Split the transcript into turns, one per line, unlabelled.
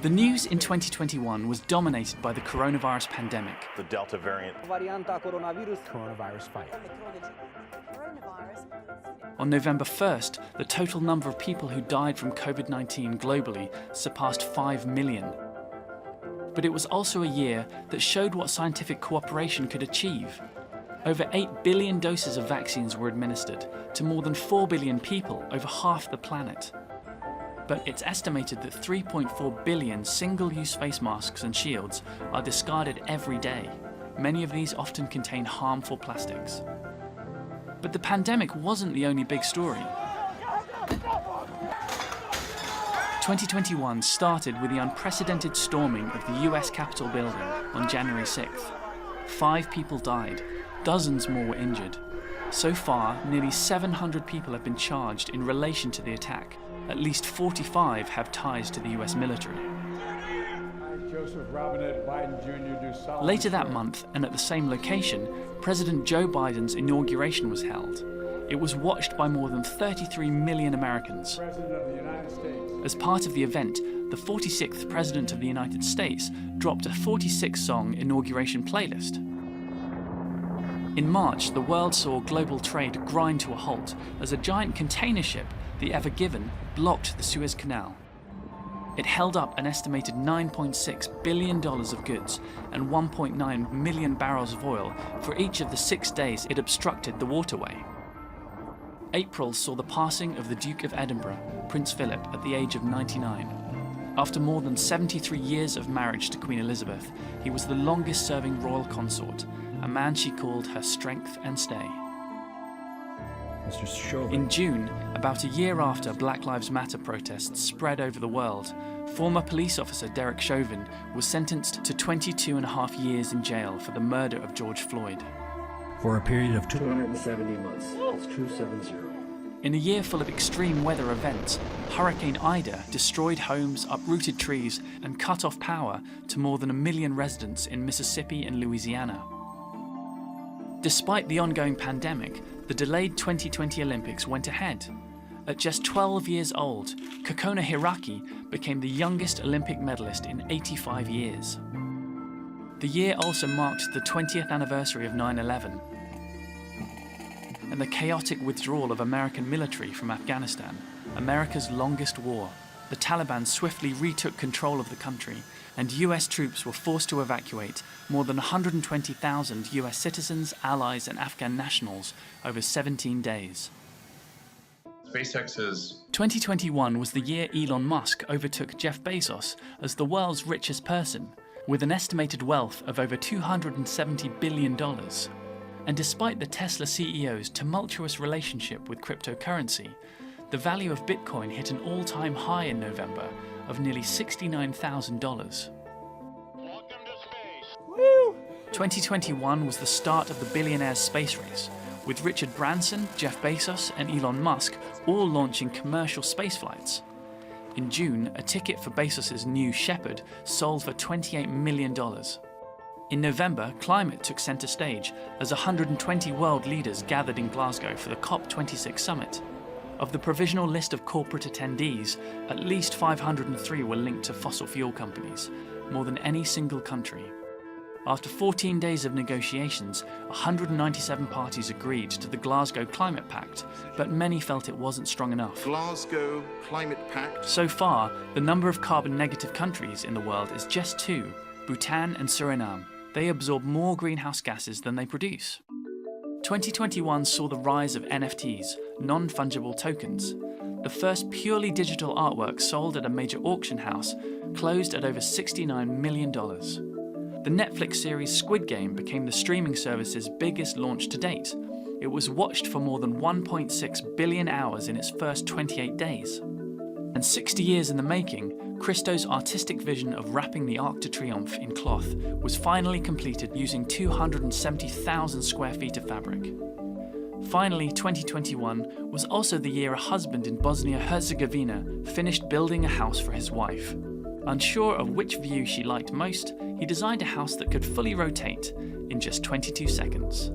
The news in 2021 was dominated by the coronavirus pandemic.
The Delta variant.
Coronavirus fight.
On November 1st, the total number of people who died from COVID-19 globally surpassed 5 million. But it was also a year that showed what scientific cooperation could achieve. Over 8 billion doses of vaccines were administered to more than 4 billion people over half the planet. But it's estimated that 3.4 billion single-use face masks and shields are discarded every day. Many of these often contain harmful plastics. But the pandemic wasn't the only big story. 2021 started with the unprecedented storming of the US Capitol building on January 6th. 5 people died, dozens more were injured. So far, nearly 700 people have been charged in relation to the attack. At least 45 have ties to the US military. Later that month, and at the same location, President Joe Biden's inauguration was held. It was watched by more than 33 million Americans. As part of the event, the 46th President of the United States dropped a 46-song inauguration playlist. In March, the world saw global trade grind to a halt as a giant container ship, the Ever Given, blocked the Suez Canal. It held up an estimated $9.6 billion of goods and 1.9 million barrels of oil for each of the 6 days it obstructed the waterway. April saw the passing of the Duke of Edinburgh, Prince Philip, at the age of 99. After more than 73 years of marriage to Queen Elizabeth, he was the longest-serving royal consort, a man she called her strength and stay. In June, about a year after Black Lives Matter protests spread over the world, former police officer Derek Chauvin was sentenced to 22.5 years in jail for the murder of George Floyd.
For a period of
270 months. That's 270.
In a year full of extreme weather events, Hurricane Ida destroyed homes, uprooted trees, and cut off power to more than 1 million residents in Mississippi and Louisiana. Despite the ongoing pandemic, the delayed 2020 Olympics went ahead. At just 12 years old, Kokona Hiraki became the youngest Olympic medalist in 85 years. The year also marked the 20th anniversary of 9/11 and the chaotic withdrawal of American military from Afghanistan, America's longest war. The Taliban swiftly retook control of the country, and US troops were forced to evacuate more than 120,000 US citizens, allies, and Afghan nationals over 17 days.
SpaceX's
2021 was the year Elon Musk overtook Jeff Bezos as the world's richest person, with an estimated wealth of over $270 billion. And despite the Tesla CEO's tumultuous relationship with cryptocurrency, the value of Bitcoin hit an all-time high in November of nearly $69,000. 2021 was the start of the billionaires' space race, with Richard Branson, Jeff Bezos, and Elon Musk all launching commercial space flights. In June, a ticket for Bezos' New Shepard sold for $28 million. In November, climate took centre stage as 120 world leaders gathered in Glasgow for the COP26 summit. Of the provisional list of corporate attendees, at least 503 were linked to fossil fuel companies, more than any single country. After 14 days of negotiations, 197 parties agreed to the Glasgow Climate Pact, but many felt it wasn't strong enough.
Glasgow Climate Pact.
So far, the number of carbon-negative countries in the world is just 2, Bhutan and Suriname. They absorb more greenhouse gases than they produce. 2021 saw the rise of NFTs, non-fungible tokens. The first purely digital artwork sold at a major auction house closed at over $69 million. The Netflix series Squid Game became the streaming service's biggest launch to date. It was watched for more than 1.6 billion hours in its first 28 days. And 60 years in the making, Christo's artistic vision of wrapping the Arc de Triomphe in cloth was finally completed using 270,000 square feet of fabric. Finally, 2021 was also the year a husband in Bosnia-Herzegovina finished building a house for his wife. Unsure of which view she liked most, he designed a house that could fully rotate in just 22 seconds.